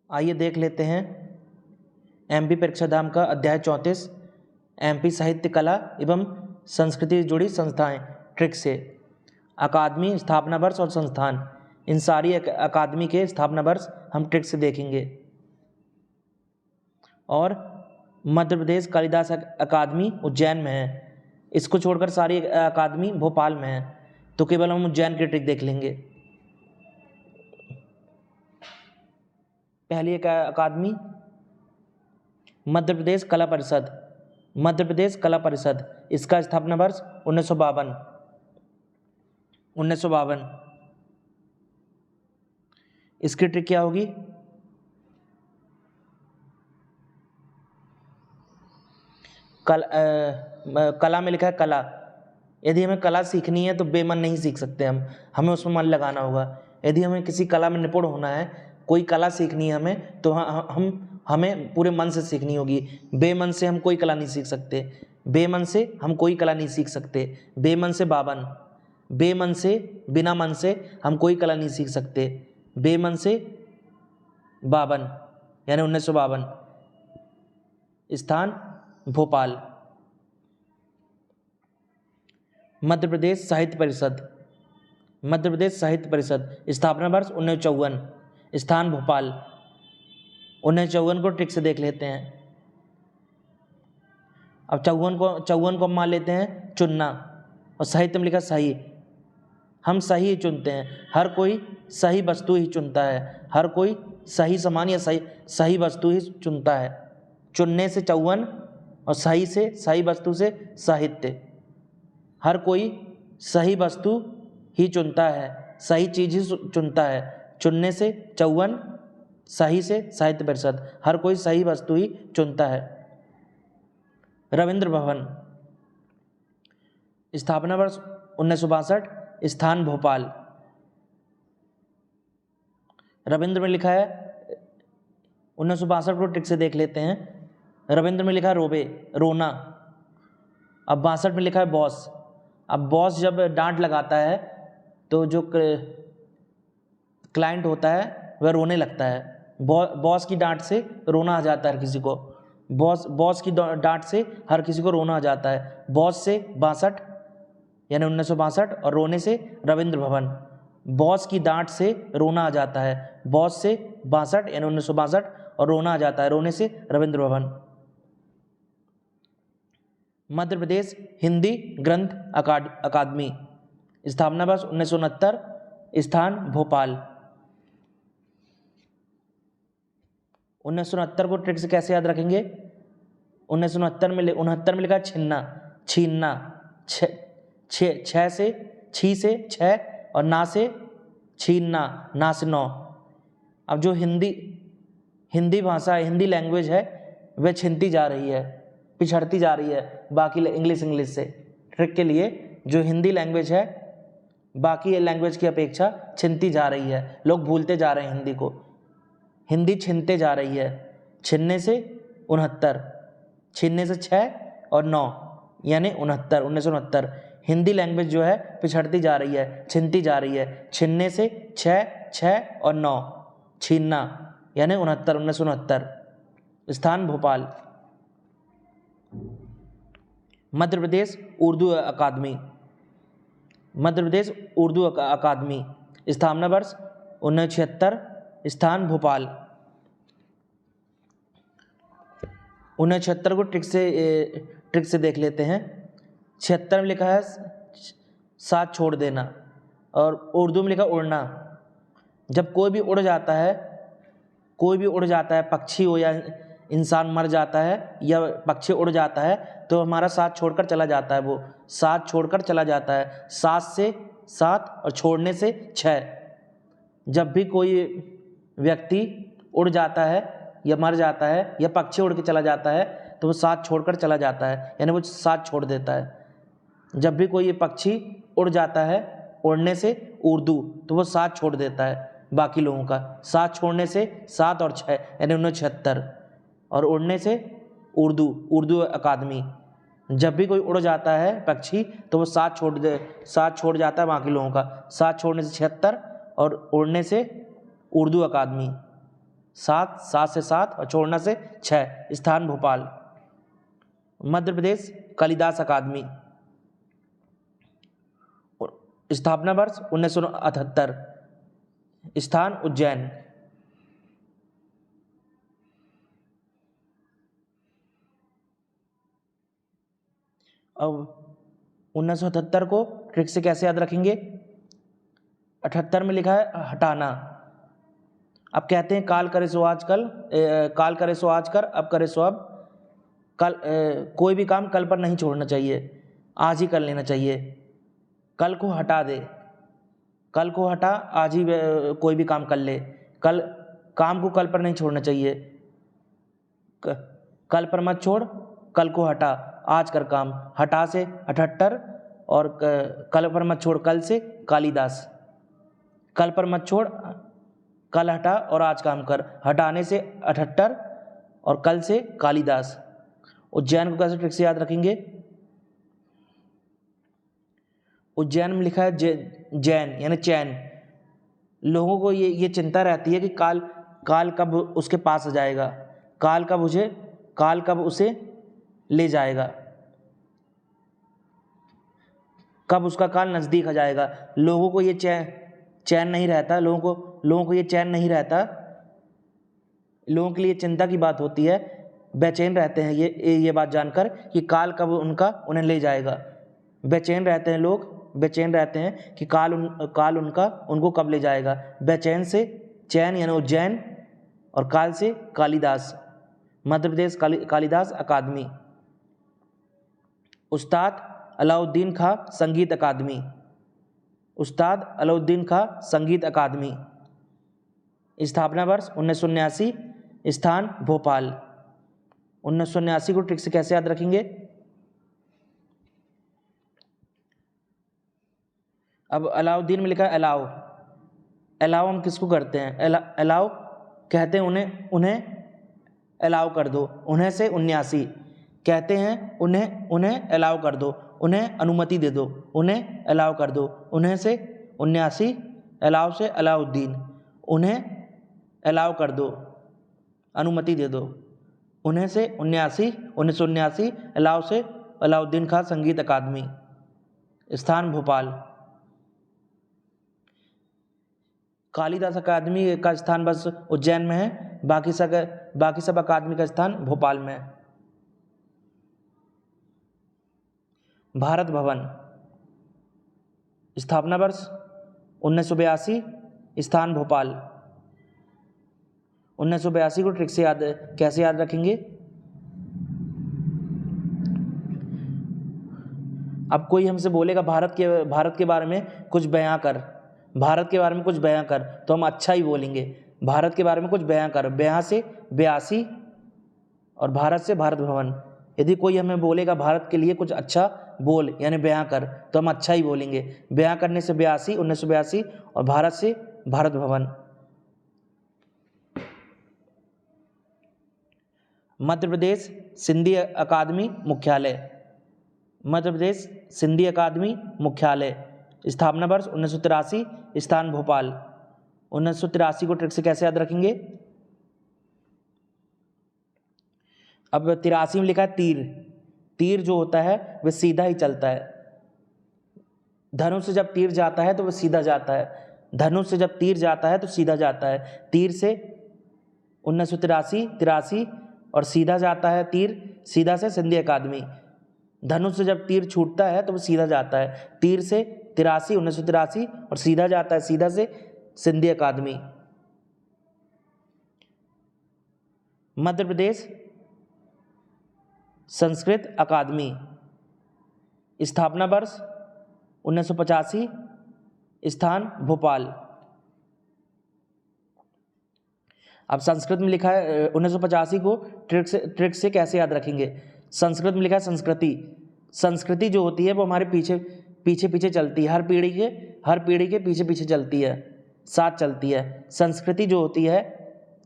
आइए देख लेते हैं एमपी परीक्षाधाम का अध्याय 34 एमपी साहित्य कला एवं संस्कृति से जुड़ी संस्थाएं ट्रिक से। अकादमी, स्थापना वर्ष और संस्थान, इन सारी अकादमी के स्थापना वर्ष हम ट्रिक से देखेंगे। और मध्य प्रदेश कालिदास अकादमी उज्जैन में है, इसको छोड़कर सारी अकादमी भोपाल में है, तो केवल हम उज्जैन की ट्रिक देख लेंगे। पहली एक अकादमी मध्य प्रदेश कला परिषद, मध्य प्रदेश कला परिषद, इसका स्थापना वर्ष 1952। इसकी ट्रिक क्या होगी? कला में लिखा है कला। यदि हमें कला सीखनी है तो बेमन नहीं सीख सकते हमें उसमें मन लगाना होगा। यदि हमें किसी कला में निपुण होना है, कोई कला सीखनी है हमें, तो हमें पूरे मन से सीखनी होगी। बेमन से हम कोई कला नहीं सीख सकते, बेमन से हम कोई कला नहीं सीख सकते। बेमन से बावन, बेमन से, बिना मन से हम कोई कला नहीं सीख सकते। बेमन से 52 यानी 1952। स्थान भोपाल। मध्य प्रदेश साहित्य परिषद, मध्य प्रदेश साहित्य परिषद, स्थापना वर्ष 1954, स्थान भोपाल। 1954 को ट्रिक से देख लेते हैं। अब 54 को हम मान लेते हैं चुनना, और साहित्य में लिखा सही। हम सही ही चुनते हैं, हर कोई सही वस्तु ही चुनता है, हर कोई सही सामान या सही वस्तु ही चुनता है। चुनने से 54 और सही से, सही वस्तु से साहित्य। हर कोई सही वस्तु ही चुनता है, सही चीज ही चुनता है। चुनने से 54, सही से साहित्य परिषद, हर कोई सही वस्तु ही चुनता है। रविंद्र भवन, स्थापना वर्ष 1962, स्थान भोपाल। रविंद्र में लिखा है 1962 को ट्रिक से देख लेते हैं। रविंद्र में लिखा है रोबे, रोना। अब 62 में लिखा है बॉस। अब बॉस जब डांट लगाता है तो जो क्लाइंट होता है वह रोने लगता है। बॉस की डांट से रोना आ जाता है हर किसी को। बॉस की डांट से हर किसी को रोना आ जाता है। बॉस से 62 यानी 1962, और रोने से रविंद्र भवन। बॉस की डांट से रोना आ जाता है, बॉस से 62 यानी 1962, और रोना आ जाता है, रोने से रविंद्र भवन। मध्य प्रदेश हिंदी ग्रंथ अकादमी, स्थापना वर्ष 1969, स्थान भोपाल। 1969 को ट्रिक से कैसे याद रखेंगे? 1969 में लिखा छीनना, छीनना। छः से, छी से 6 और ना से छीनना, ना से 9। अब जो हिंदी भाषा, हिंदी लैंग्वेज है, वह छिनती जा रही है, पिछड़ती जा रही है बाकी इंग्लिश से। ट्रिक के लिए जो हिंदी लैंग्वेज है बाकी लैंग्वेज की अपेक्षा छिनती जा रही है, लोग भूलते जा रहे हैं हिंदी को, हिंदी छिनते जा रही है। छिनने से 69, छीनने से 6 और 9 यानी 69, 1969। हिंदी लैंग्वेज जो है पिछड़ती जा रही है, छिनती जा रही है। छिनने से 6 और 9, छीनना यानी 69, 1969। स्थान भोपाल। मध्य प्रदेश उर्दू अकादमी, मध्य प्रदेश उर्दू अकादमी, स्थापना वर्ष 1976, स्थान भोपाल। 1976 को ट्रिक से देख लेते हैं। 76 में लिखा है साथ छोड़ देना, और उर्दू में लिखा उड़ना। जब कोई भी उड़ जाता है, पक्षी हो या इंसान मर जाता है या पक्षी उड़ जाता है, तो हमारा साथ छोड़कर चला जाता है, वो साथ छोड़कर चला जाता है। साथ से 7 और छोड़ने से 6। जब भी कोई व्यक्ति उड़ जाता है या मर जाता है या पक्षी उड़ के चला जाता है, तो वो साथ छोड़कर चला जाता है, यानी वो साथ छोड़ देता है। जब भी कोई पक्षी उड़ जाता है, उड़ने से उर्दू, तो वो साथ छोड़ देता है बाकी लोगों का। साथ छोड़ने से 7 और 6 यानी 1976, और उड़ने से उर्दू अकादमी। जब भी कोई उड़ जाता है पक्षी, तो वो साथ छोड़ जाता है बाकी लोगों का। साथ छोड़ने से 76 और उड़ने से उर्दू अकादमी। 7, 7 से 7 और छोड़ना से 6। स्थान भोपाल। मध्य प्रदेश कालिदास अकादमी। स्थापना वर्ष 1978। स्थान उज्जैन। अब 1978 को ट्रिक से कैसे याद रखेंगे? 78 में लिखा है हटाना। अब कहते हैं काल करे सो आज कल, काल करे सो आज कर, अब करे सो अब। कल कोई भी काम कल पर नहीं छोड़ना चाहिए, आज ही कर लेना चाहिए। कल को हटा दे, कल को हटा, आज ही कोई भी काम कर ले। कल काम को कल पर नहीं छोड़ना चाहिए। कल पर मत छोड़, कल को हटा, आज कर काम। हटा से 78 और कल पर मत छोड़ कल से कालिदास। कल पर मत छोड़, कल हटा और आज काम कर। हटाने से 78 और कल से कालिदास। उज्जैन को कैसे ट्रिक से याद रखेंगे? उज्जैन में लिखा है जैन यानी चैन। लोगों को ये चिंता रहती है कि काल कब उसके पास आ जाएगा, काल कब उसे ले जाएगा, कब उसका काल नज़दीक आ जाएगा। लोगों को ये चैन नहीं रहता, लोगों को ये चैन नहीं रहता। लोगों के लिए चिंता की बात होती है, बेचैन रहते हैं ये बात जानकर कि काल कब उन्हें ले जाएगा। बेचैन रहते हैं लोग, बेचैन रहते हैं कि काल उनको कब ले जाएगा। बेचैन से चैन यानी उज्जैन और काल से कालिदास। मध्य प्रदेश कालिदास अकादमी। उस्ताद अलाउद्दीन खां संगीत अकादमी। उस्ताद अलाउद्दीन खां संगीत अकादमी। स्थापना वर्ष 1979। स्थान भोपाल। 1979 को ट्रिक से कैसे याद रखेंगे? अब अलाउद्दीन में लिखा है अलाउ हम किसको करते हैं? अलाउ कहते हैं उन्हें अलाउ कर दो। उन्हें से 79 कहते हैं उन्हें अलाउ कर दो, उन्हें अनुमति दे दो, उन्हें अलाउ कर दो। उन्हें से 79, अलाउ से अलाउद्दीन, उन्हें अलाउ कर दो, अनुमति दे दो। उन्हें से 1979 अलाउ से अलाउद्दीन खां संगीत अकादमी। स्थान भोपाल। कालिदास अकादमी का स्थान बस उज्जैन में है, बाकी सब अकादमी का स्थान भोपाल में है। भारत भवन। स्थापना वर्ष 1982। स्थान भोपाल। 1982 को ट्रिक से कैसे याद रखेंगे? अब कोई हमसे बोलेगा भारत के बारे में कुछ बयां कर, भारत के बारे में कुछ बयां कर, तो हम अच्छा ही बोलेंगे। भारत के बारे में कुछ बयां कर, बयां से 82 और भारत से भारत भवन। यदि कोई हमें बोलेगा भारत के लिए कुछ अच्छा बोल यानी बयां कर, तो हम अच्छा ही बोलेंगे। बयां करने से 82, 1982 और भारत से भारत भवन। मध्य प्रदेश सिंधी अकादमी मुख्यालय। मध्य प्रदेश सिंधी अकादमी मुख्यालय। स्थापना वर्ष 1983। स्थान भोपाल। 1983 को ट्रिक से कैसे याद रखेंगे? अब 83 में लिखा है तीर जो होता है वह सीधा ही चलता है। धनुष से जब तीर जाता है तो वह सीधा जाता है। धनुष से जब तीर जाता है तो सीधा जाता है। तीर से 1983 और सीधा जाता है तीर, सीधा से सिंधी अकादमी। धनुष से जब तीर छूटता है तो वो सीधा जाता है। तीर से 1983 और सीधा जाता है सीधा से सिंधी अकादमी। मध्य प्रदेश संस्कृत अकादमी। स्थापना वर्ष 1985। स्थान भोपाल। अब संस्कृत में लिखा है 1985 को ट्रिक से कैसे याद रखेंगे? संस्कृत में लिखा है संस्कृति जो होती है वो हमारे पीछे चलती है। हर पीढ़ी के पीछे चलती है, साथ चलती है। संस्कृति जो होती है,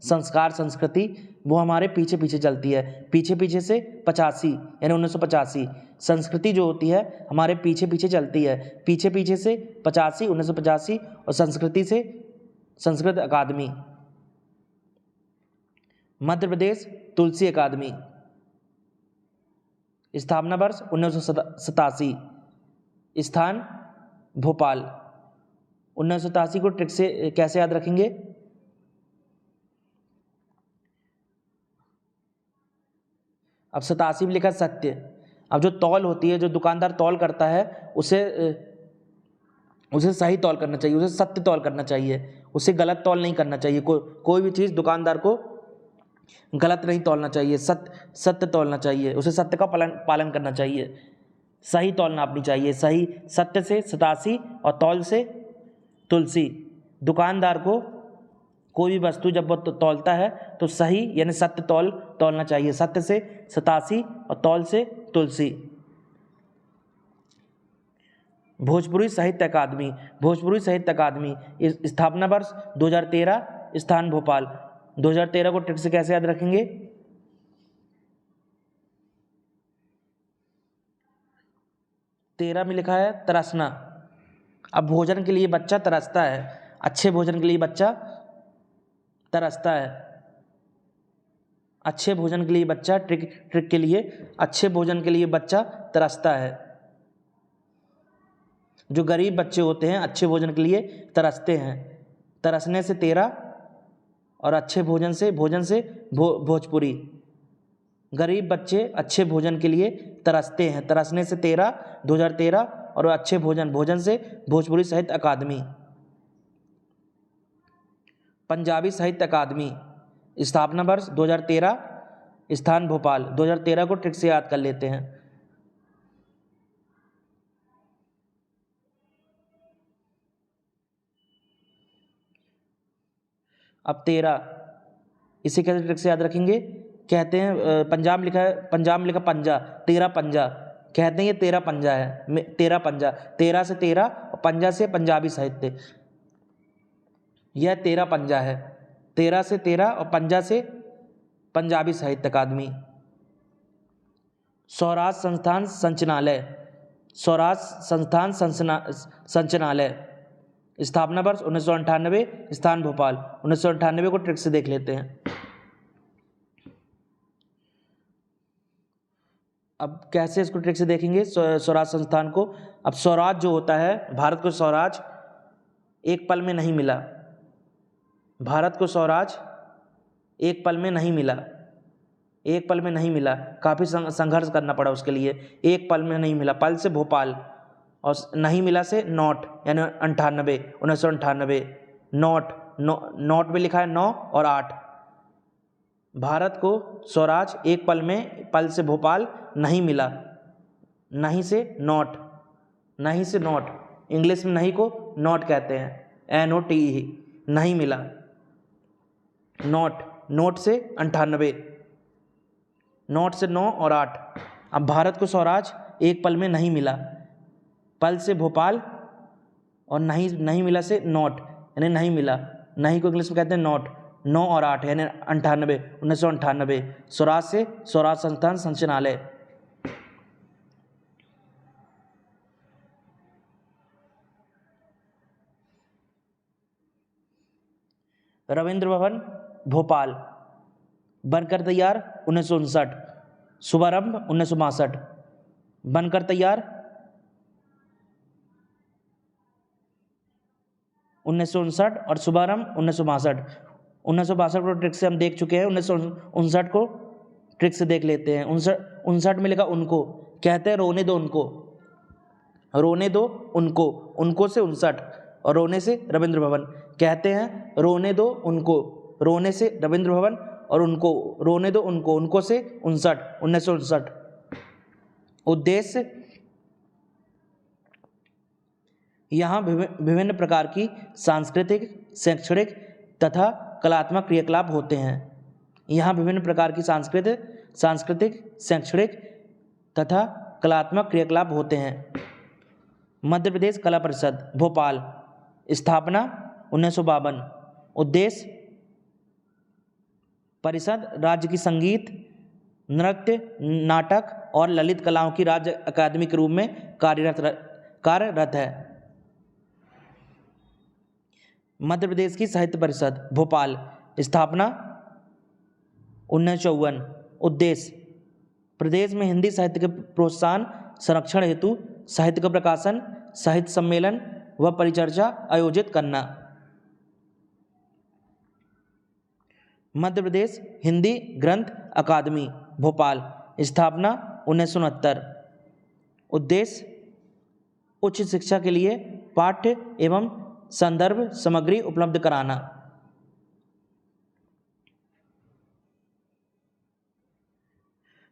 संस्कार संस्कृति, वो हमारे पीछे चलती है। पीछे से 85 यानी 1985। संस्कृति जो होती है हमारे पीछे चलती है। पीछे से 85, 1985 और संस्कृति से संस्कृत अकादमी। मध्य प्रदेश तुलसी अकादमी, स्थापना वर्ष 1987, स्थान भोपाल। 1987 को ट्रिक से कैसे याद रखेंगे? अब 87 में लिखा सत्य। अब जो तौल होती है, जो दुकानदार तौल करता है, उसे सही तौल करना चाहिए, उसे सत्य तौल करना चाहिए, उसे गलत तौल नहीं करना चाहिए। कोई भी चीज़ दुकानदार को गलत नहीं तौलना चाहिए, सत्य तौलना चाहिए, उसे सत्य का पालन करना चाहिए, सही तौल नापनी चाहिए। सही सत्य से 87 और तौल से तुलसी। दुकानदार को कोई भी वस्तु जब वो तौलता है तो सही यानी सत्य तौलना चाहिए। सत्य से 87 और तौल से तुलसी। भोजपुरी साहित्य अकादमी, भोजपुरी साहित्य अकादमी, स्थापना वर्ष 2013, स्थान भोपाल। 2013 को ट्रिक से कैसे याद रखेंगे? तेरह में लिखा है तरसना। अब भोजन के लिए बच्चा तरसता है, अच्छे भोजन के लिए बच्चा तरसता है। अच्छे भोजन के लिए बच्चा ट्रिक के लिए अच्छे भोजन के लिए बच्चा तरसता है। जो गरीब बच्चे होते हैं अच्छे भोजन के लिए तरसते हैं। तरसने से 13 और अच्छे भोजन से भोजपुरी। गरीब बच्चे अच्छे भोजन के लिए तरसते हैं। तरसने से 13, 2013 और अच्छे भोजन से भोजपुरी साहित्य अकादमी। पंजाबी साहित्य अकादमी, स्थापना वर्ष 2013, स्थान भोपाल। 2013 को ट्रिक से याद कर लेते हैं। अब 13, इसे कैसे ट्रिक से याद रखेंगे? कहते हैं पंजाब में लिखा पंजा, 13 पंजा। कहते हैं ये 13 पंजा है, 13 पंजा। 13 से 13 और पंजा से पंजाबी साहित्य, यह 13 पंजा है। 13 से 13 और पंजा से पंजाबी साहित्य अकादमी। स्वराज संस्थान संचालनालय, स्वराज संस्थान संचालनालय, स्थापना वर्ष 1998, स्थान भोपाल। 1998 को ट्रिक से देख लेते हैं। अब कैसे इसको ट्रिक से देखेंगे स्वराज संस्थान को? अब स्वराज जो होता है, भारत को स्वराज एक पल में नहीं मिला। भारत को स्वराज एक पल में नहीं मिला, एक पल में नहीं मिला। काफ़ी संघर्ष करना पड़ा उसके लिए। एक पल में नहीं मिला, पल से भोपाल और नहीं मिला से नोट यानी 98, 1998। नोट में लिखा है 9 और 8। भारत को स्वराज एक पल से भोपाल नहीं मिला। नहीं से नोट, नहीं से नोट, इंग्लिश में नहीं को नोट कहते हैं, NOTE, नहीं मिला। नोट से 98, नोट से 9 और 8। अब भारत को स्वराज एक पल में नहीं मिला, पल से भोपाल और नहीं मिला से नोट यानी नहीं मिला। नहीं को इंग्लिश में कहते हैं नोट। 9 और 8 यानी 98, 1998। स्वराज से स्वराज संस्थान संचालनालय। रविंद्र भवन भोपाल, बनकर तैयार 1959, शुभारंभ 1962। बनकर तैयार 1959 और शुभारंभ 1962। 1962 को ट्रिक से हम देख चुके हैं, 1959 को ट्रिक से देख लेते हैं। 59 में लिखा उनको, कहते हैं रोने दो उनको, रोने दो उनको। उनको से 59 और रोने से रविंद्र भवन। कहते हैं रोने दो उनको, रोने से रविंद्र भवन और उनको, रोने दो उनको, उनको से 59, 1959। उद्देश्य, यहाँ विभिन्न प्रकार की सांस्कृतिक, शैक्षणिक तथा कलात्मक क्रियाकलाप होते हैं। यहाँ विभिन्न प्रकार की सांस्कृतिक, शैक्षणिक तथा कलात्मक क्रियाकलाप होते हैं। मध्य प्रदेश कला परिषद भोपाल, स्थापना 1952। उद्देश्य, परिषद राज्य की संगीत, नृत्य, नाटक और ललित कलाओं की राज्य अकादमी के रूप में कार्यरत है। मध्य प्रदेश की साहित्य परिषद भोपाल, स्थापना 1954। उद्देश्य प्रदेश में हिंदी साहित्य के प्रोत्साहन संरक्षण हेतु साहित्य का प्रकाशन, साहित्य सम्मेलन व परिचर्चा आयोजित करना। मध्य प्रदेश हिंदी ग्रंथ अकादमी भोपाल, स्थापना 1969। उद्देश्य उच्च शिक्षा के लिए पाठ्य एवं संदर्भ सामग्री उपलब्ध कराना।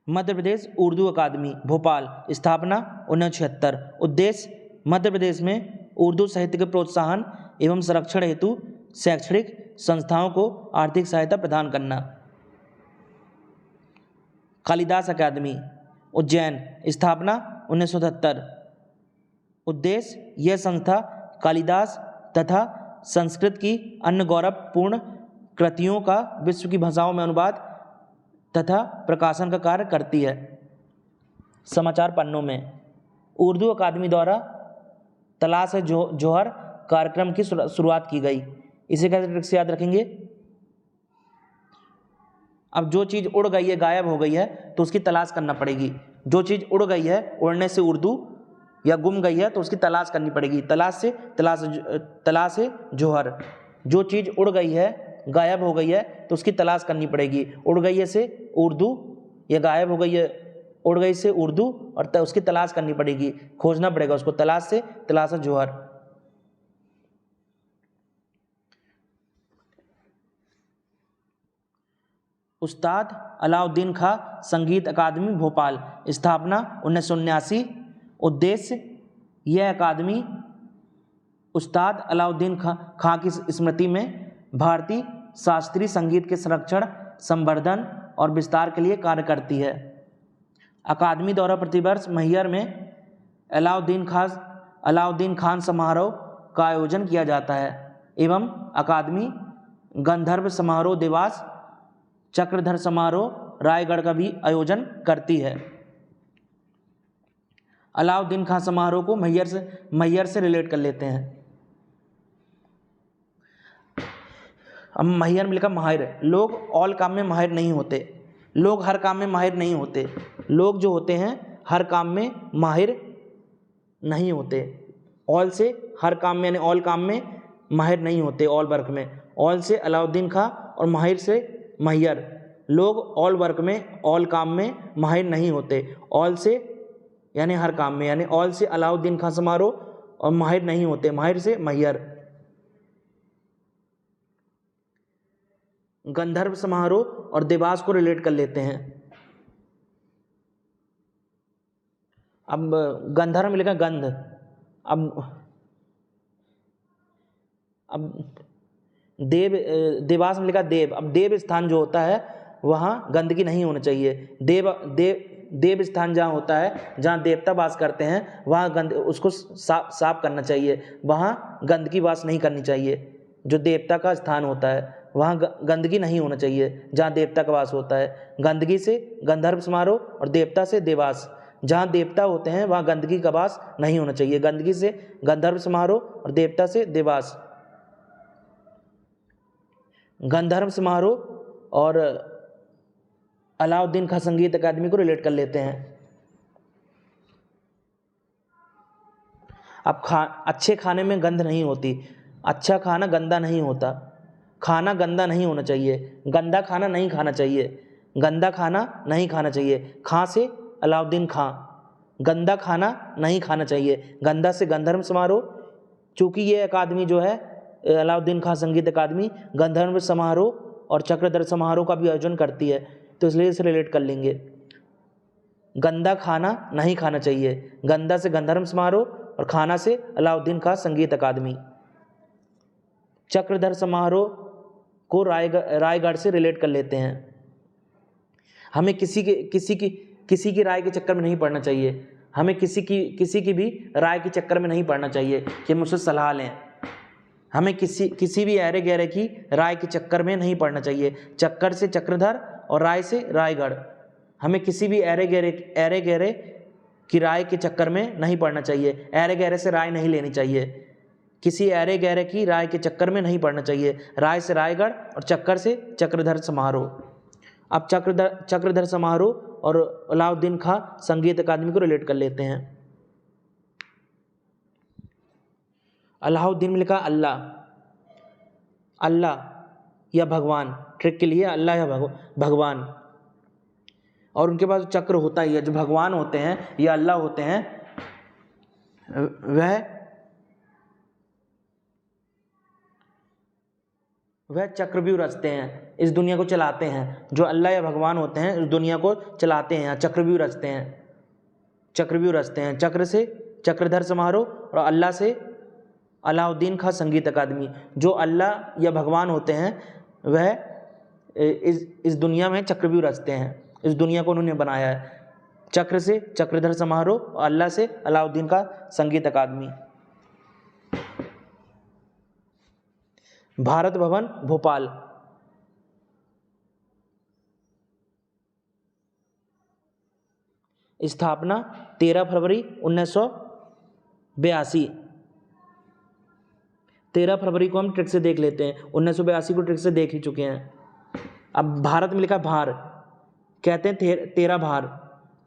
मध्य प्रदेश उर्दू अकादमी भोपाल, स्थापना 1976। उद्देश्य मध्य प्रदेश में उर्दू साहित्य के प्रोत्साहन एवं संरक्षण हेतु शैक्षणिक संस्थाओं को आर्थिक सहायता प्रदान करना। कालिदास अकादमी उज्जैन, स्थापना 1977। उद्देश्य यह संस्था कालिदास तथा संस्कृत की अन्य गौरवपूर्ण कृतियों का विश्व की भाषाओं में अनुवाद तथा प्रकाशन का कार्य करती है। समाचार पन्नों में उर्दू अकादमी द्वारा तलाश है जौहर कार्यक्रम की शुरुआत की गई। इसे कैसे ट्रिक से याद रखेंगे? अब जो चीज़ उड़ गई है, गायब हो गई है, तो उसकी तलाश करना पड़ेगी। जो चीज़ उड़ गई है, उड़ने से उर्दू, या गुम गई है तो उसकी तलाश करनी पड़ेगी। तलाश है जौहर। जो चीज़ उड़ गई है, गायब हो गई है, तो उसकी तलाश करनी पड़ेगी। उड़ गई है से उर्दू, या गायब हो गई है, उड़ गई से उर्दू, और उसकी तलाश करनी पड़ेगी, खोजना पड़ेगा उसको। तलाश है जौहर। उस्ताद अलाउद्दीन खां संगीत अकादमी भोपाल, स्थापना 1979। उद्देश्य यह अकादमी उस्ताद अलाउद्दीन खां की स्मृति में भारतीय शास्त्रीय संगीत के संरक्षण, संवर्धन और विस्तार के लिए कार्य करती है। अकादमी द्वारा प्रतिवर्ष मैहर में अलाउद्दीन खान समारोह का आयोजन किया जाता है एवं अकादमी गंधर्व समारोह देवास, चक्रधर समारोह रायगढ़ का भी आयोजन करती है। अलाउद्दीन खां समारोह को मैहर से रिलेट कर लेते हैं। अब मैहर में लिखा माहिर। लोग ऑल काम में माहिर नहीं होते, लोग हर काम में माहिर नहीं होते। लोग जो होते हैं हर काम में माहिर नहीं होते। ऑल से हर काम में, यानी ऑल काम में माहिर नहीं होते। ऑल वर्क में ऑल से अलाउद्दीन खां और माहिर से मैहर। लोग ऑल वर्क में, ऑल काम में माहिर नहीं होते। ऑल से यानी हर काम में, यानी ऑल से अलाउद्दीन खां समारोह और माहिर नहीं होते, माहिर से मैहर। गंधर्व समारोह और देवास को रिलेट कर लेते हैं। अब गंधर्व में लिखा गंध। अब देवास में लिखा देव। अब देव स्थान जो होता है वहाँ गंदगी नहीं होनी चाहिए। देव स्थान जहाँ होता है, जहाँ देवता वास करते हैं, वहाँ उसको साफ करना चाहिए। वहाँ गंदगी वास नहीं करनी चाहिए। जो देवता का स्थान होता है वहाँ गंदगी नहीं होना चाहिए, जहाँ देवता का वास होता है। गंदगी से गंधर्व समारोह और देवता से देवास। जहाँ देवता होते हैं वहाँ गंदगी का वास नहीं होना चाहिए। गंदगी से गंधर्व समारोह और देवता से देवास। गंधर्व समारोह और अलाउद्दीन खां संगीत अकादमी को रिलेट कर लेते हैं। अब अच्छे खाने में गंध नहीं होती। अच्छा खाना गंदा नहीं होता। खाना गंदा नहीं होना चाहिए। गंदा खाना नहीं खाना चाहिए। गंदा खाना नहीं खाना चाहिए। खां से अलाउद्दीन खां। गंदा खाना नहीं खाना चाहिए। गंदा से गंधर्व समारोह। चूँकि ये अकादमी जो है अलाउद्दीन खां संगीत अकादमी गंधर्व समारोह और चक्रधर समारोह का भी आयोजन करती है, तो इसलिए इसे रिलेट कर लेंगे। गंदा खाना नहीं खाना चाहिए। गंदा से गंधर्व समारोह और खाना से अलाउद्दीन खां संगीत अकादमी। चक्रधर समारोह को रायगढ़ से रिलेट कर लेते हैं। हमें किसी की राय के चक्कर में नहीं पड़ना चाहिए। हमें किसी की भी राय के चक्कर में नहीं पड़ना चाहिए कि मुझसे सलाह लें। हमें किसी भी ऐरे गहरे की राय के चक्कर में नहीं पड़ना चाहिए। चक्कर से चक्रधर और राय से रायगढ़। हमें किसी भी ऐरे गहरे की राय के चक्कर में नहीं पड़ना चाहिए। ऐरे गहरे से राय नहीं लेनी चाहिए। किसी ऐरे गहरे की राय के चक्कर में नहीं पड़ना चाहिए। राय से रायगढ़ और चक्कर से चक्रधर समारोह। अब चक्रधर समारोह और अलाउद्दीन खां संगीत अकादमी को रिलेट कर लेते हैं। अलाउद्दीन में लिखा अल्लाह, अल्लाह या भगवान, ट्रिक के लिए अल्लाह या भगवान। और उनके पास चक्र होता ही है, जो भगवान होते हैं या अल्लाह होते हैं, वह चक्रव्यूह रचते हैं, इस दुनिया को चलाते हैं। जो अल्लाह या भगवान होते हैं इस दुनिया को चलाते हैं, चक्रव्यूह रचते हैं, चक्रव्यूह रचते हैं। चक्र से चक्रधर समारोह और अल्लाह से अलाउद्दीन खां संगीत अकादमी। जो अल्लाह या भगवान होते हैं वह इस दुनिया में चक्रव्यूह रचते हैं, इस दुनिया को उन्होंने बनाया है। चक्र से चक्रधर समारोह और अल्लाह से अलाउद्दीन खां संगीत अकादमी। भारत भवन भोपाल, स्थापना 13 फरवरी 1982। 13 फरवरी को हम ट्रिक से देख लेते हैं, 1982 को ट्रिक से देख ही चुके हैं। अब भारत में लिखा भार, कहते हैं 13 भार,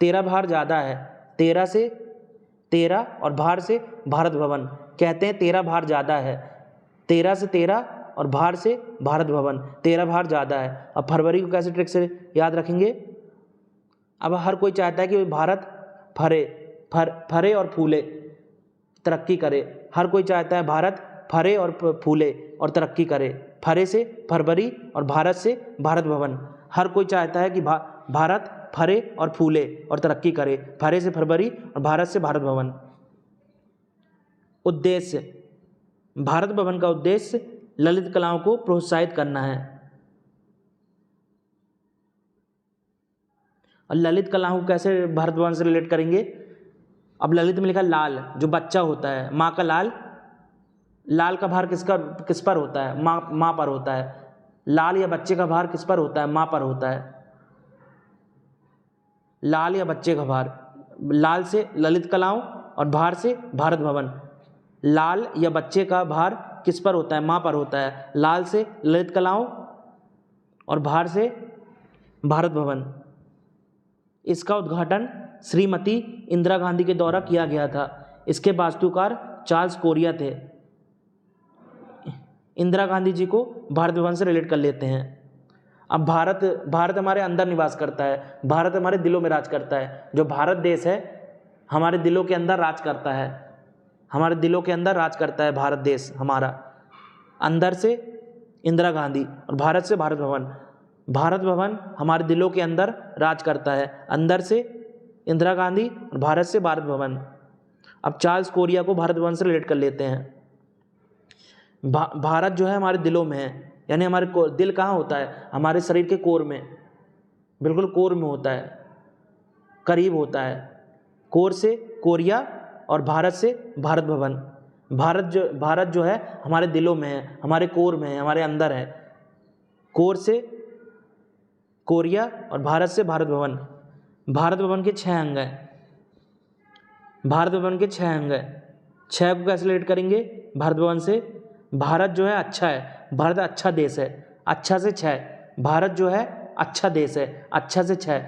13 भार ज़्यादा है। 13 से 13 और भार से भारत भवन, कहते हैं 13 भार ज़्यादा है। 13 से 13 और भार से भारत भवन, 13 भार ज़्यादा है। अब फरवरी को कैसे ट्रिक से याद रखेंगे? अब हर कोई चाहता है कि भारत फरे और फूले, तरक्की करे। हर कोई चाहता है भारत फरे और फूले और तरक्की करे। फरे से फरवरी और भारत से भारत भवन। हर कोई चाहता है कि भारत फरे और फूले और तरक्की करे। फरे से फरवरी और भारत से भारत भवन। उद्देश्य, भारत भवन का उद्देश्य ललित कलाओं को प्रोत्साहित करना है। और ललित कलाओं को कैसे भारत भवन से रिलेट करेंगे? अब ललित में लिखा लाल, जो बच्चा होता है, माँ का लाल, लाल का भार किस पर होता है? माँ पर होता है। लाल या बच्चे का भार किस पर होता है? माँ पर होता है। लाल या बच्चे का भार, लाल से ललित कलाओं और भार से भारत भवन। लाल या बच्चे का भार किस पर होता है? माँ पर होता है। लाल से ललित कलाओं और भार से भारत भवन। इसका उद्घाटन श्रीमती इंदिरा गांधी के द्वारा किया गया था। इसके वास्तुकार चार्ल्स कोरिया थे। इंदिरा गांधी जी को भारत भवन से रिलेट कर लेते हैं। अब भारत हमारे अंदर निवास करता है, भारत हमारे दिलों में राज करता है। जो भारत देश है हमारे दिलों के अंदर राज करता है, हमारे दिलों के अंदर राज करता है भारत देश हमारा। अंदर से इंदिरा गांधी और भारत से भारत भवन। भारत भवन हमारे दिलों के अंदर राज करता है, अंदर से इंदिरा गांधी और भारत से भारत भवन। अब चार्ल्स कोरिया को भारत भवन से रिलेट कर लेते हैं। भारत जो है हमारे दिलों में है, यानी हमारे दिल कहाँ होता है? हमारे शरीर के कोर में, बिल्कुल कोर में होता है, करीब होता है। कोर से कोरिया और भारत से भारत भवन। भारत जो है हमारे दिलों में है, हमारे कोर में है, हमारे अंदर है। कोर से कोरिया और भारत से भारत भवन। भारत भवन के 6 अंग हैं। भारत भवन के 6 अंग हैं। 6 को कैसे रिलेट करेंगे भारत भवन से? भारत जो है अच्छा है, भारत अच्छा देश है, अच्छा से 6। भारत जो है अच्छा देश है, अच्छा से 6।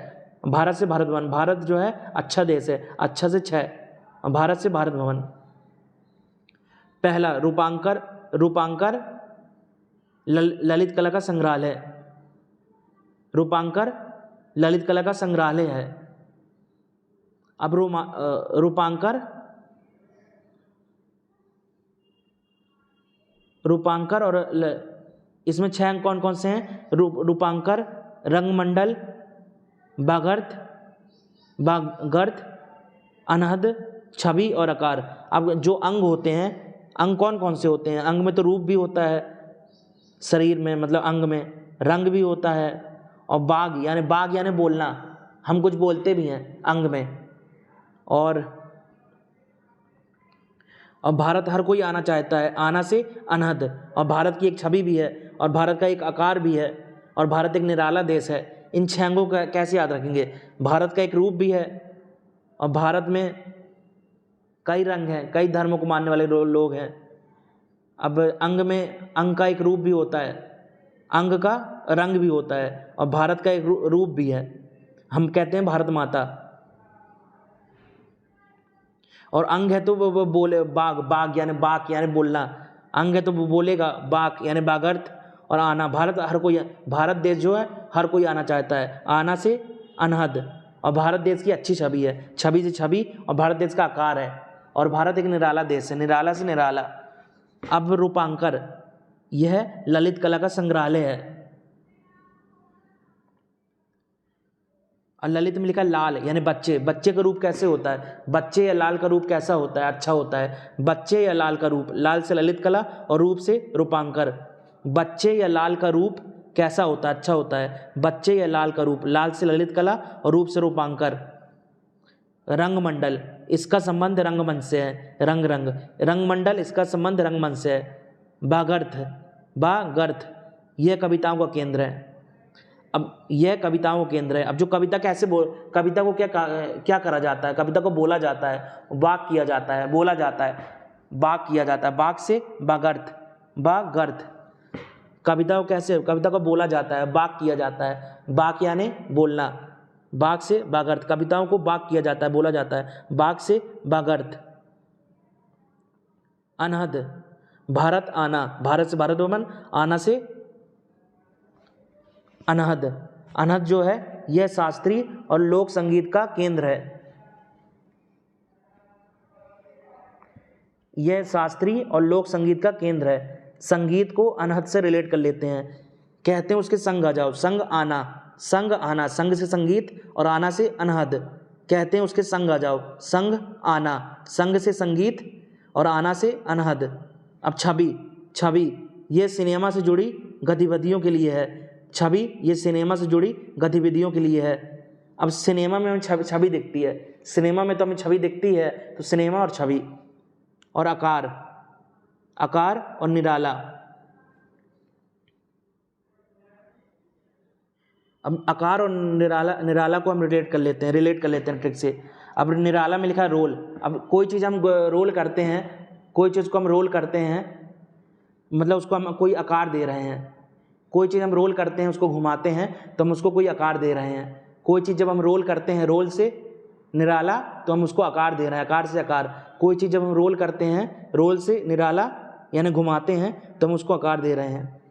भारत से भारत भवन, भारत जो है अच्छा देश है, अच्छा से 6। भारत से भारत भवन। पहला रूपांकर ललित कला का संग्रहालय। रूपांकर ललित कला का संग्रहालय है। अब रूपांकर और इसमें 6 अंक कौन कौन से हैं? रूपांकर, रंगमंडल, बागर्थ, अनहद, छवि और आकार। अब जो अंग होते हैं, अंग कौन कौन से होते हैं? अंग में तो रूप भी होता है शरीर में, मतलब अंग में रंग भी होता है, और बाग यानी बोलना, हम कुछ बोलते भी हैं अंग में। और भारत हर कोई आना चाहता है, आना से अनहद। और भारत की एक छवि भी है, और भारत का एक आकार भी है, और भारत एक निराला देश है। इन 6 अंगों को कैसे याद रखेंगे? भारत का एक रूप भी है, और भारत में कई रंग हैं, कई धर्मों को मानने वाले लोग हैं। अब अंग में अंग का एक रूप भी होता है, अंग का रंग भी होता है और भारत का एक रूप भी है। हम कहते हैं भारत माता। और अंग है तो वो बोले बाघ, बाघ यानी बाक यानी बोलना। अंग है तो वो बोलेगा, बाक यानी बागर्थ। और आना, भारत देश जो है हर कोई आना चाहता है। आना से अनहद, और भारत देश की अच्छी छवि है, छवि से छवि, और भारत देश का आकार है। और भारत एक निराला देश है, निराला से निराला। अब रूपांकर, यह ललित कला का संग्रहालय है। और ललित में लिखा लाल यानी बच्चे। बच्चे का रूप कैसे होता है? बच्चे या लाल का रूप कैसा होता है? अच्छा होता है। बच्चे या लाल का रूप, लाल से ललित कला और रूप से रूपांकर। बच्चे या लाल का रूप कैसा होता है? अच्छा होता है। बच्चे या लाल का रूप, लाल से ललित कला और रूप से रूपांकर। रंगमंडल, इसका संबंध रंगमंच से है। रंगमंडल, इसका संबंध रंगमंच से है। बागर्थ, यह कविताओं का केंद्र है। अब यह कविताओं का केंद्र है। अब जो कविता कविता को क्या करा जाता है? कविता को बोला जाता है, वाक किया जाता है, बोला जाता है, वाक किया जाता है। वाक से बागर्थ। कविता को बोला जाता है, वाक किया जाता है। वाक यानी बोलना, वाक से बागर्थ। कविताओं को वाक किया जाता है, बोला जाता है, वाक से बागर्थ। अनहद, भारत आना, भारत से भारत भवन, आना से अनहद। अनहद जो है यह शास्त्रीय और लोक संगीत का केंद्र है। यह शास्त्रीय और लोक संगीत का केंद्र है। संगीत को अनहद से रिलेट कर लेते हैं, कहते हैं उसके संग आ जाओ। संग आना, संग से संगीत और आना से अनहद, कहते हैं उसके संग आ जाओ। संग आना, संग से संगीत और आना से अनहद। अब छवि, यह सिनेमा से जुड़ी गतिविधियों के लिए है। छवि, ये सिनेमा से जुड़ी गतिविधियों के लिए है। अब सिनेमा में हमें छवि दिखती है, सिनेमा में तो हमें छवि दिखती है, तो सिनेमा और छवि। और आकार और निराला। अब आकार और निराला को हम रिलेट कर लेते हैं ट्रिक से। अब निराला में लिखा है रोल। अब कोई चीज़ हम रोल करते हैं, कोई चीज़ को हम रोल करते हैं, मतलब उसको हम कोई आकार दे रहे हैं। कोई चीज़ हम रोल करते हैं, उसको घुमाते हैं, तो हम उसको कोई आकार दे रहे हैं। कोई चीज़ जब हम रोल करते हैं, रोल से निराला, तो हम उसको आकार दे रहे हैं, आकार से आकार। कोई चीज़ जब हम रोल करते हैं, रोल से निराला यानी घुमाते हैं, तो हम उसको आकार दे रहे हैं।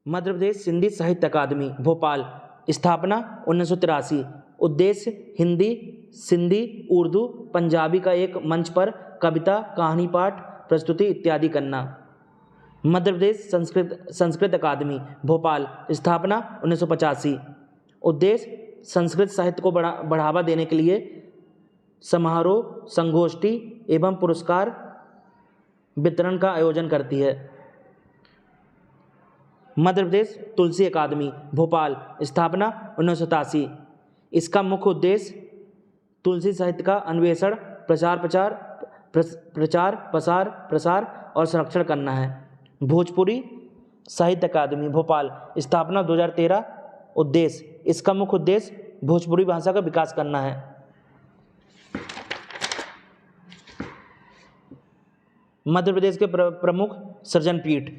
मध्य प्रदेश हिंदी साहित्य अकादमी भोपाल, स्थापना 1983। उद्देश्य हिंदी, सिंधी, उर्दू, पंजाबी का एक मंच पर कविता, कहानी पाठ, प्रस्तुति इत्यादि करना। मध्य प्रदेश संस्कृत अकादमी भोपाल, स्थापना 1985। उद्देश्य संस्कृत साहित्य को बढ़ावा देने के लिए समारोह, संगोष्ठी एवं पुरस्कार वितरण का आयोजन करती है। मध्य प्रदेश तुलसी अकादमी भोपाल, स्थापना 1987। इसका मुख्य उद्देश्य तुलसी साहित्य का अन्वेषण, प्रसार और संरक्षण करना है। भोजपुरी साहित्य अकादमी भोपाल, स्थापना 2013। उद्देश्य, इसका मुख्य उद्देश्य भोजपुरी भाषा का विकास करना है। मध्य प्रदेश के प्रमुख सृजन पीठ: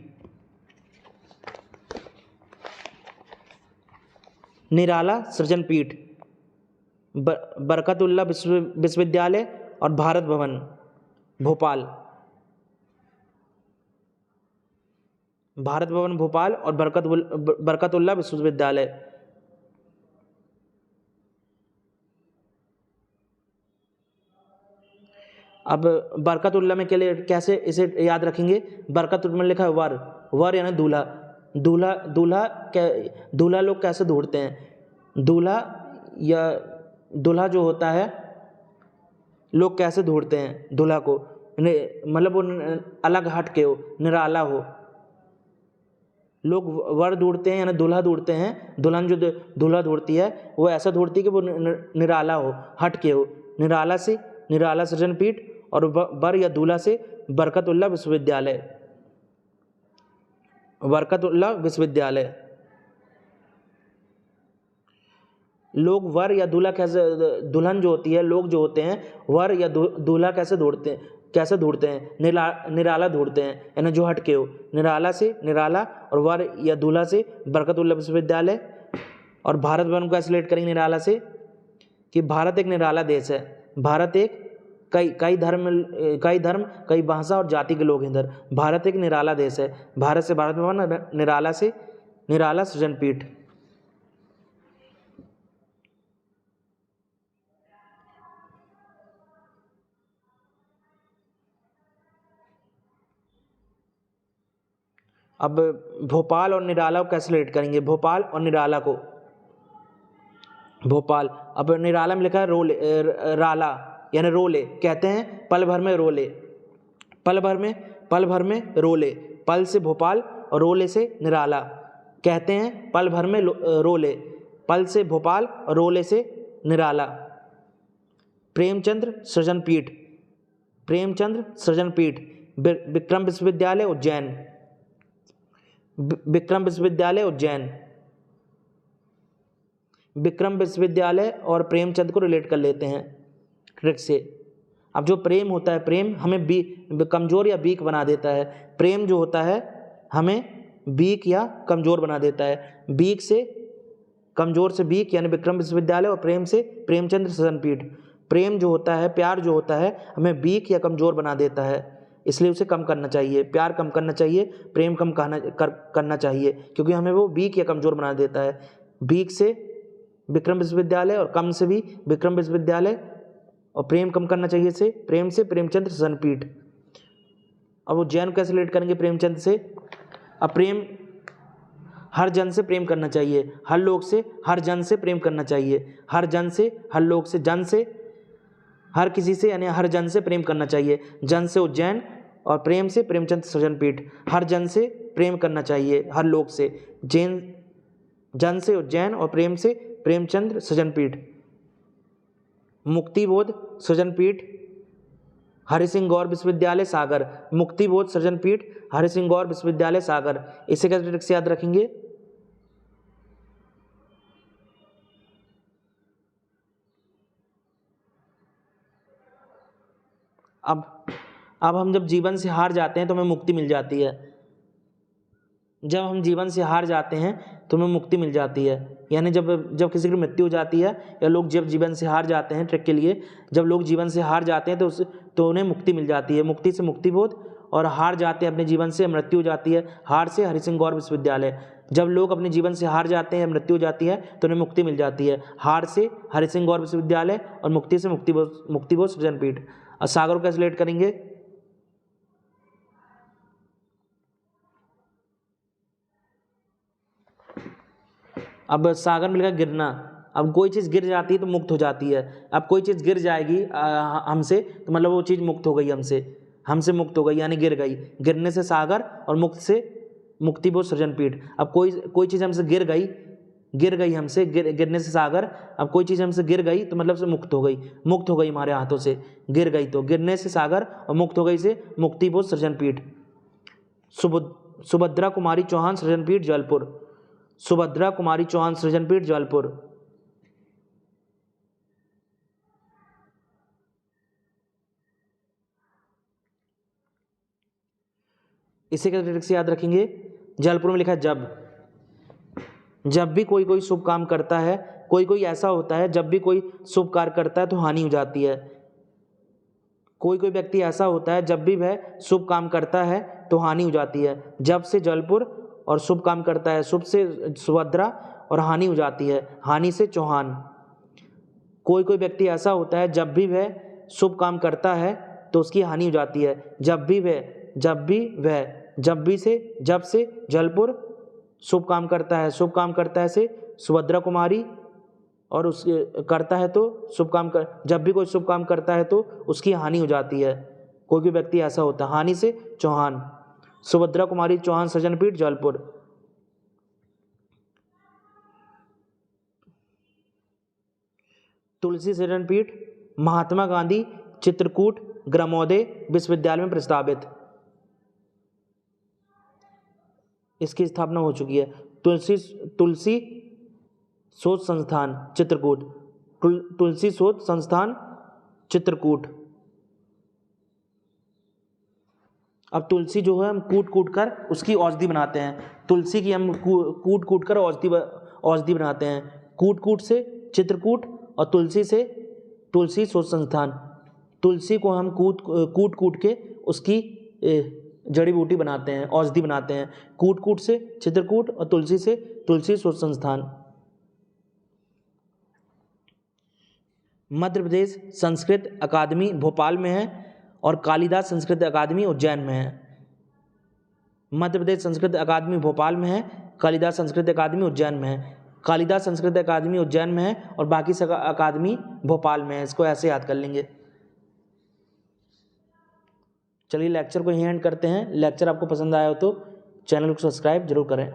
निराला सृजन पीठ, बरकतुल्लाह विश्वविद्यालय और भारत भवन भोपाल। भारत भवन भोपाल और बरकतुल्लाह विश्वविद्यालय। अब बरकतुल्लाह में के लिए कैसे इसे याद रखेंगे? बरकतुल्लाह में लिखा है वर यानी दूल्हा। दूल्हा लोग कैसे ढूंढते हैं? दूल्हा जो होता है, लोग कैसे ढूंढते हैं दूल्हा को? मतलब वो अलग हट के हो, निराला हो। लोग वर ढूंढते हैं यानी दूल्हा ढूंढते हैं। दुल्हन जो दूल्हा ढूंढती है, वो ऐसा ढूंढती है कि वो निराला हो, हट के हो। निराला से निराला सृजन पीठ, और वर या दूल्हा से बरकतुल्लाह विश्वविद्यालय। लोग वर या दूल्हा कैसे, दुल्हन जो होती है, लोग जो होते हैं वर या दूल्हा कैसे ढूंढते हैं? कैसे ढूंढते हैं? निराला ढूंढते हैं, यानी जो हटके हो। निराला से निराला, और वर या दूल्हा से बरकतुल्लाह विश्वविद्यालय। और भारत भवन को कैसे रिलेट करेंगे निराला से? कि भारत एक निराला देश है। भारत एक कई धर्म, कई भाषा और जाति के लोग हैं इधर। भारत एक निराला देश है। भारत से भारत भवन, निराला से निराला सृजन पीठ। अब भोपाल और निराला को कैसे रिलेट करेंगे? भोपाल और निराला को, भोपाल, अब निराला में लिखा है रोले, राला यानी रोले, कहते हैं पल भर में रोले, पल भर में रोले। पल से भोपाल और रोले से निराला, कहते हैं पल भर में रोले। पल से भोपाल और रोले से निराला। प्रेमचंद्र सृजन पीठ, प्रेमचंद्र सृजन पीठ, विक्रम विश्वविद्यालय उज्जैन, विक्रम विश्वविद्यालय उज्जैन। विक्रम विश्वविद्यालय और प्रेमचंद को रिलेट कर लेते हैं ट्रिक से। अब जो प्रेम होता है, प्रेम हमें कमज़ोर या वीक बना देता है। प्रेम जो होता है हमें वीक या कमज़ोर बना देता है। वीक से कमज़ोर से वीक यानी विक्रम विश्वविद्यालय, और प्रेम से प्रेमचंद्र सृजन पीठ। प्रेम जो होता है, प्यार जो होता है, हमें वीक या कमज़ोर बना देता है, इसलिए उसे कम करना चाहिए। प्यार कम करना चाहिए, प्रेम कम करना चाहिए, क्योंकि हमें वो वीक या कमज़ोर बना देता है। वीक से विक्रम विश्वविद्यालय और कम से भी विक्रम विश्वविद्यालय, और प्रेम कम करना चाहिए से प्रेम से प्रेमचंद्र सृजन पीठ। अब उज्जैन कैसे रिलेट करेंगे प्रेमचंद से? अब प्रेम हर जन से प्रेम करना चाहिए, हर लोग से, हर जन से प्रेम करना चाहिए, हर जन से, हर लोग से, जन से, हर किसी से, यानी हर जन से प्रेम करना चाहिए। जन से उज्जैन और प्रेम से प्रेमचंद सृजन पीठ। हर जन से प्रेम करना चाहिए, हर लोग से, जन से उज्जैन और प्रेम से प्रेमचंद्र सृजन पीठ। मुक्तिबोध सृजन पीठ, हरिसिंह गौर विश्वविद्यालय सागर। मुक्तिबोध सृजन पीठ, हरिसिंह गौर विश्वविद्यालय सागर। इसे कैसे ट्रिक से याद रखेंगे? अब हम जब जीवन से हार जाते हैं तो हमें मुक्ति मिल जाती है। जब हम जीवन से हार जाते हैं तो हमें मुक्ति मिल जाती है, यानी जब किसी की मृत्यु हो जाती है, या लोग जब जीवन से हार जाते हैं, ट्रिक के लिए, जब लोग जीवन से हार जाते हैं तो उन्हें मुक्ति मिल जाती है। मुक्ति से मुक्तिबोध, और हार जाते हैं अपने जीवन से, मृत्यु हो जाती है, हार से हरिसिंह गौर विश्वविद्यालय। जब लोग अपने जीवन से हार जाते हैं, मृत्यु हो जाती है, तो उन्हें मुक्ति मिल जाती है। हार से हरिसिंह गौर विश्वविद्यालय और मुक्ति से मुक्तिबोध सृजन पीठ। और सागर को कैसे रिलेट करेंगे? अब सागर में लिखा गिरना। अब कोई चीज़ गिर जाती है तो मुक्त हो जाती है। अब कोई चीज़ गिर जाएगी हमसे, तो मतलब वो चीज़ मुक्त हो गई, हमसे मुक्त हो गई, यानी गिर गई। गिरने से सागर और मुक्त से मुक्तिबोध सृजन पीठ। अब कोई चीज़ हमसे गिर गई हमसे, गिरने से सागर। अब कोई चीज़ हमसे गिर गई तो मतलब से मुक्त हो गई हमारे हाथों से, गिर गई तो। गिरने से सागर और मुक्त हो गई से मुक्तिबोध सृजन पीठ। सुभद्रा कुमारी चौहान सृजन पीठ जबलपुर। सुभद्रा कुमारी चौहान सृजन पीठ जबलपुर। इसे क्या ट्रिक से याद रखेंगे? जबलपुर में लिखा है जब भी कोई शुभ काम करता है, कोई ऐसा होता है, जब भी कोई शुभ कार्य करता है तो हानि हो जाती है। कोई व्यक्ति ऐसा होता है, जब भी वह शुभ काम करता है तो हानि हो जाती है। जब से जबलपुर और शुभ काम करता है, शुभ से सुभद्रा और हानि हो जाती है, हानि से चौहान। कोई व्यक्ति ऐसा होता है, जब भी वह शुभ काम करता है तो उसकी हानि हो जाती है। जब से जबलपुर शुभ काम करता है से सुभद्रा कुमारी, और उस करता है तो जब भी कोई शुभ काम करता है तो उसकी हानि हो जाती है। कोई व्यक्ति ऐसा होता है, हानि से चौहान। सुभद्रा कुमारी चौहान सृजन पीठ जबलपुर। तुलसी सृजन पीठ, महात्मा गांधी चित्रकूट ग्रामोदय विश्वविद्यालय में प्रस्तावित। इसकी स्थापना हो चुकी है। तुलसी शोध संस्थान चित्रकूट, तुलसी शोध संस्थान चित्रकूट। अब तुलसी जो है हम कूट कूट कर उसकी औषधि बनाते हैं, तुलसी की हम कूट कूट कर औषधि बनाते हैं। कूट कूट से चित्रकूट और तुलसी से तुलसी शोध संस्थान। तुलसी को हम कूट कूट के उसकी जड़ी बूटी बनाते हैं, औषधि बनाते हैं। कूट कूट से चित्रकूट और तुलसी से तुलसी शोध संस्थान। मध्य प्रदेश संस्कृत अकादमी भोपाल में है और कालिदास संस्कृत अकादमी उज्जैन में है। मध्य प्रदेश संस्कृत अकादमी भोपाल में है, कालिदास संस्कृत अकादमी उज्जैन में है। कालिदास संस्कृत अकादमी उज्जैन में है और बाकी सब अकादमी भोपाल में है। इसको ऐसे याद कर लेंगे। चलिए लेक्चर को यहीं एंड करते हैं। लेक्चर आपको पसंद आया हो तो चैनल को सब्सक्राइब जरूर करें।